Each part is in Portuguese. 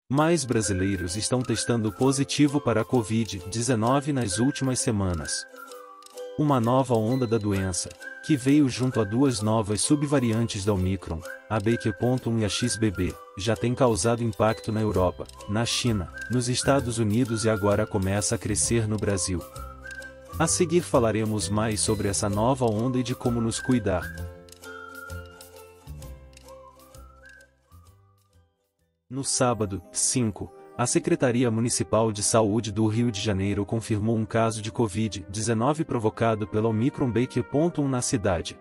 Mais brasileiros estão testando positivo para a Covid-19 nas últimas semanas. Uma nova onda da doença, que veio junto a duas novas subvariantes da Omicron, a BQ.1 e a XBB, já tem causado impacto na Europa, na China, nos Estados Unidos e agora começa a crescer no Brasil. A seguir falaremos mais sobre essa nova onda e de como nos cuidar. No sábado, 5, a Secretaria Municipal de Saúde do Rio de Janeiro confirmou um caso de Covid-19 provocado pela Omicron BQ.1 na cidade.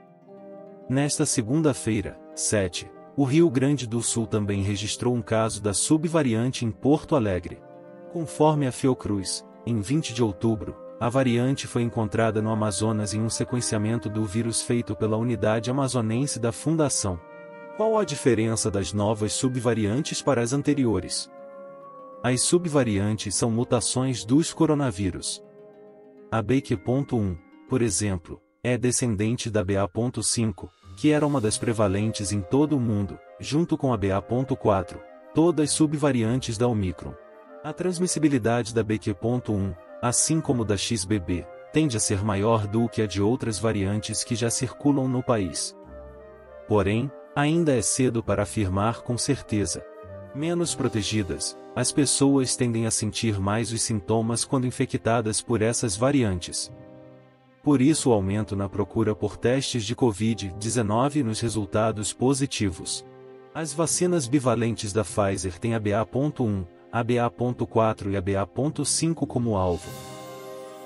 Nesta segunda-feira, 7, o Rio Grande do Sul também registrou um caso da subvariante em Porto Alegre. Conforme a Fiocruz, em 20 de outubro, a variante foi encontrada no Amazonas em um sequenciamento do vírus feito pela Unidade Amazonense da Fundação. Qual a diferença das novas subvariantes para as anteriores? As subvariantes são mutações dos coronavírus. A BQ.1, por exemplo, é descendente da BA.5, que era uma das prevalentes em todo o mundo, junto com a BA.4, todas subvariantes da Omicron. A transmissibilidade da BQ.1, assim como da XBB, tende a ser maior do que a de outras variantes que já circulam no país. Porém, ainda é cedo para afirmar com certeza. Menos protegidas, as pessoas tendem a sentir mais os sintomas quando infectadas por essas variantes. Por isso o aumento na procura por testes de Covid-19 nos resultados positivos. As vacinas bivalentes da Pfizer têm a BA.1, a BA.4 e a BA.5 como alvo.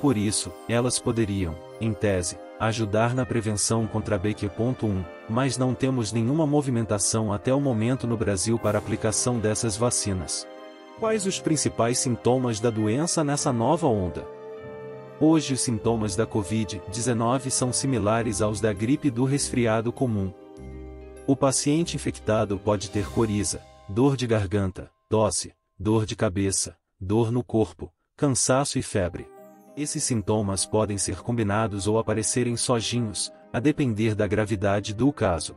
Por isso, elas poderiam, em tese, ajudar na prevenção contra a BQ.1, mas não temos nenhuma movimentação até o momento no Brasil para a aplicação dessas vacinas. Quais os principais sintomas da doença nessa nova onda? Hoje os sintomas da Covid-19 são similares aos da gripe e do resfriado comum. O paciente infectado pode ter coriza, dor de garganta, tosse, dor de cabeça, dor no corpo, cansaço e febre. Esses sintomas podem ser combinados ou aparecerem sozinhos, a depender da gravidade do caso.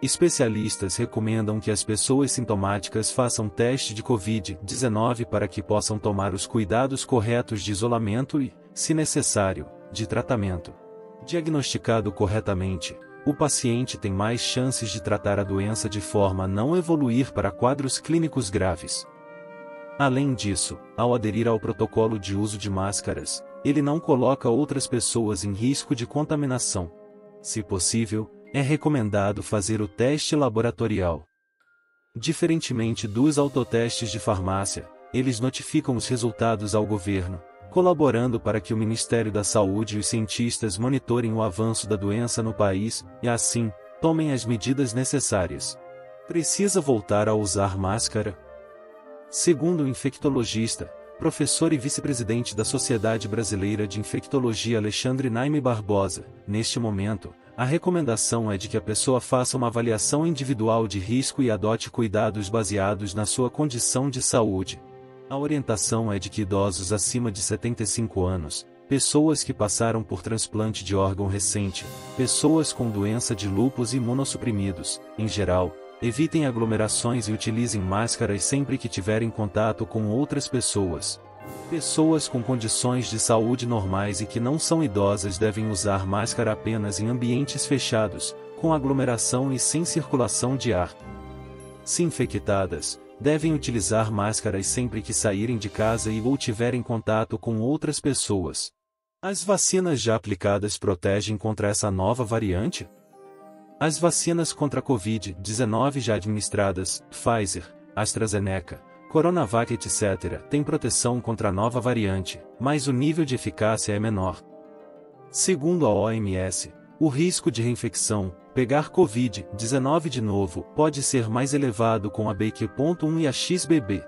Especialistas recomendam que as pessoas sintomáticas façam teste de Covid-19 para que possam tomar os cuidados corretos de isolamento e, se necessário, de tratamento. Diagnosticado corretamente, o paciente tem mais chances de tratar a doença de forma a não evoluir para quadros clínicos graves. Além disso, ao aderir ao protocolo de uso de máscaras, ele não coloca outras pessoas em risco de contaminação. Se possível, é recomendado fazer o teste laboratorial. Diferentemente dos autotestes de farmácia, eles notificam os resultados ao governo, colaborando para que o Ministério da Saúde e os cientistas monitorem o avanço da doença no país e, assim, tomem as medidas necessárias. Precisa voltar a usar máscara? Segundo o infectologista, professor e vice-presidente da Sociedade Brasileira de Infectologia Alexandre Naime Barbosa, neste momento, a recomendação é de que a pessoa faça uma avaliação individual de risco e adote cuidados baseados na sua condição de saúde. A orientação é de que idosos acima de 75 anos, pessoas que passaram por transplante de órgão recente, pessoas com doença de lúpus e imunossuprimidos, em geral, evitem aglomerações e utilizem máscaras sempre que tiverem contato com outras pessoas. Pessoas com condições de saúde normais e que não são idosas devem usar máscara apenas em ambientes fechados, com aglomeração e sem circulação de ar. Se infectadas, devem utilizar máscaras sempre que saírem de casa e ou tiverem contato com outras pessoas. As vacinas já aplicadas protegem contra essa nova variante? As vacinas contra a Covid-19 já administradas, Pfizer, AstraZeneca, Coronavac etc., têm proteção contra a nova variante, mas o nível de eficácia é menor. Segundo a OMS, o risco de reinfecção, pegar Covid-19 de novo, pode ser mais elevado com a BQ.1 e a XBB.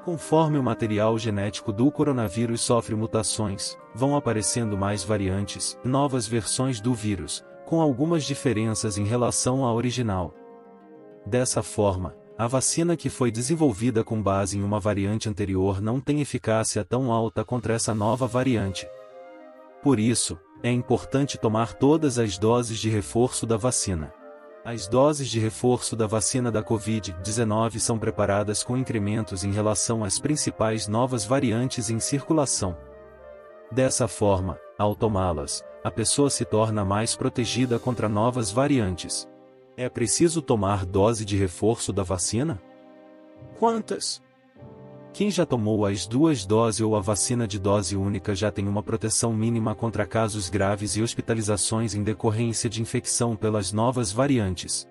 Conforme o material genético do coronavírus sofre mutações, vão aparecendo mais variantes, novas versões do vírus, com algumas diferenças em relação à original. Dessa forma, a vacina que foi desenvolvida com base em uma variante anterior não tem eficácia tão alta contra essa nova variante. Por isso, é importante tomar todas as doses de reforço da vacina. As doses de reforço da vacina da Covid-19 são preparadas com incrementos em relação às principais novas variantes em circulação. Dessa forma, ao tomá-las, a pessoa se torna mais protegida contra novas variantes. É preciso tomar dose de reforço da vacina? Quantas? Quem já tomou as 2 doses ou a vacina de dose única já tem uma proteção mínima contra casos graves e hospitalizações em decorrência de infecção pelas novas variantes.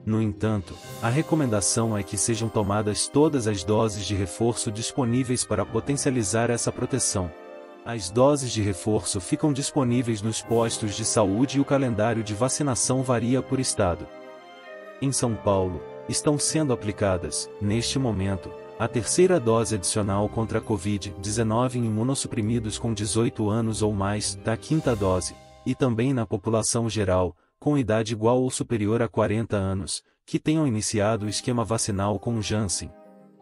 No entanto, a recomendação é que sejam tomadas todas as doses de reforço disponíveis para potencializar essa proteção. As doses de reforço ficam disponíveis nos postos de saúde e o calendário de vacinação varia por estado. Em São Paulo, estão sendo aplicadas, neste momento, a 3ª dose adicional contra a Covid-19 em imunossuprimidos com 18 anos ou mais, da 5ª dose, e também na população geral, com idade igual ou superior a 40 anos, que tenham iniciado o esquema vacinal com Janssen.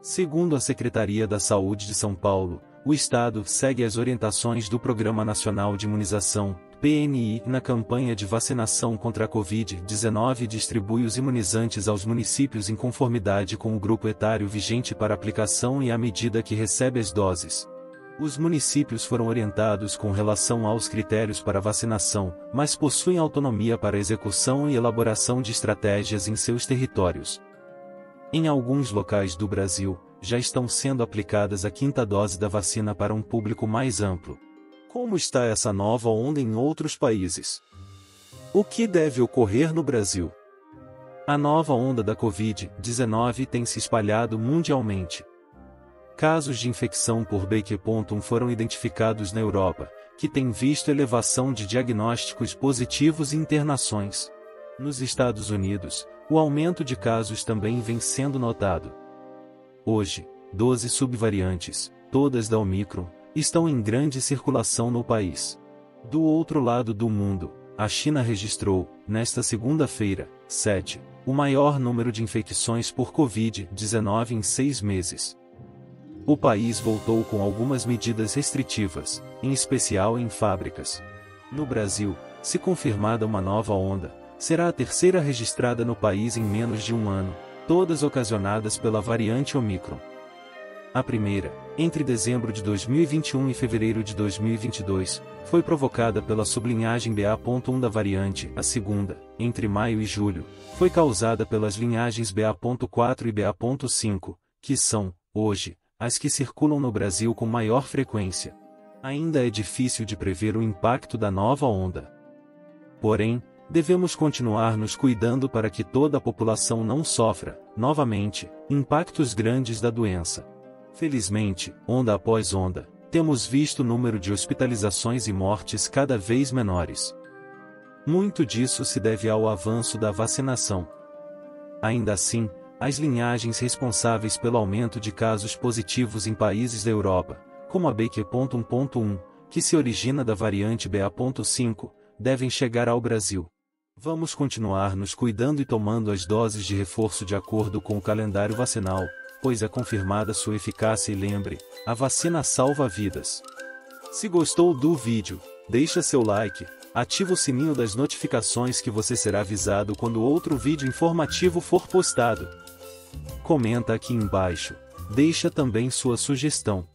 Segundo a Secretaria da Saúde de São Paulo, o Estado segue as orientações do Programa Nacional de Imunização, PNI, na campanha de vacinação contra a Covid-19 e distribui os imunizantes aos municípios em conformidade com o grupo etário vigente para aplicação e à medida que recebe as doses. Os municípios foram orientados com relação aos critérios para vacinação, mas possuem autonomia para execução e elaboração de estratégias em seus territórios. Em alguns locais do Brasil, já estão sendo aplicadas a 5ª dose da vacina para um público mais amplo. Como está essa nova onda em outros países? O que deve ocorrer no Brasil? A nova onda da Covid-19 tem se espalhado mundialmente. Casos de infecção por BQ.1 foram identificados na Europa, que tem visto elevação de diagnósticos positivos e internações. Nos Estados Unidos, o aumento de casos também vem sendo notado. Hoje, 12 subvariantes, todas da Omicron, estão em grande circulação no país. Do outro lado do mundo, a China registrou, nesta segunda-feira, 7, o maior número de infecções por Covid-19 em 6 meses. O país voltou com algumas medidas restritivas, em especial em fábricas. No Brasil, se confirmada uma nova onda, será a 3ª registrada no país em menos de um ano, todas ocasionadas pela variante Omicron. A primeira, entre dezembro de 2021 e fevereiro de 2022, foi provocada pela sublinhagem BA.1 da variante. A segunda, entre maio e julho, foi causada pelas linhagens BA.4 e BA.5, que são, hoje, as que circulam no Brasil com maior frequência. Ainda é difícil de prever o impacto da nova onda. Porém, devemos continuar nos cuidando para que toda a população não sofra, novamente, impactos grandes da doença. Felizmente, onda após onda, temos visto o número de hospitalizações e mortes cada vez menores. Muito disso se deve ao avanço da vacinação. Ainda assim, as linhagens responsáveis pelo aumento de casos positivos em países da Europa, como a BQ.1.1, que se origina da variante BA.5, devem chegar ao Brasil. Vamos continuar nos cuidando e tomando as doses de reforço de acordo com o calendário vacinal, pois é confirmada sua eficácia e lembre, a vacina salva vidas. Se gostou do vídeo, deixa seu like, ativa o sininho das notificações que você será avisado quando outro vídeo informativo for postado. Comenta aqui embaixo, deixa também sua sugestão.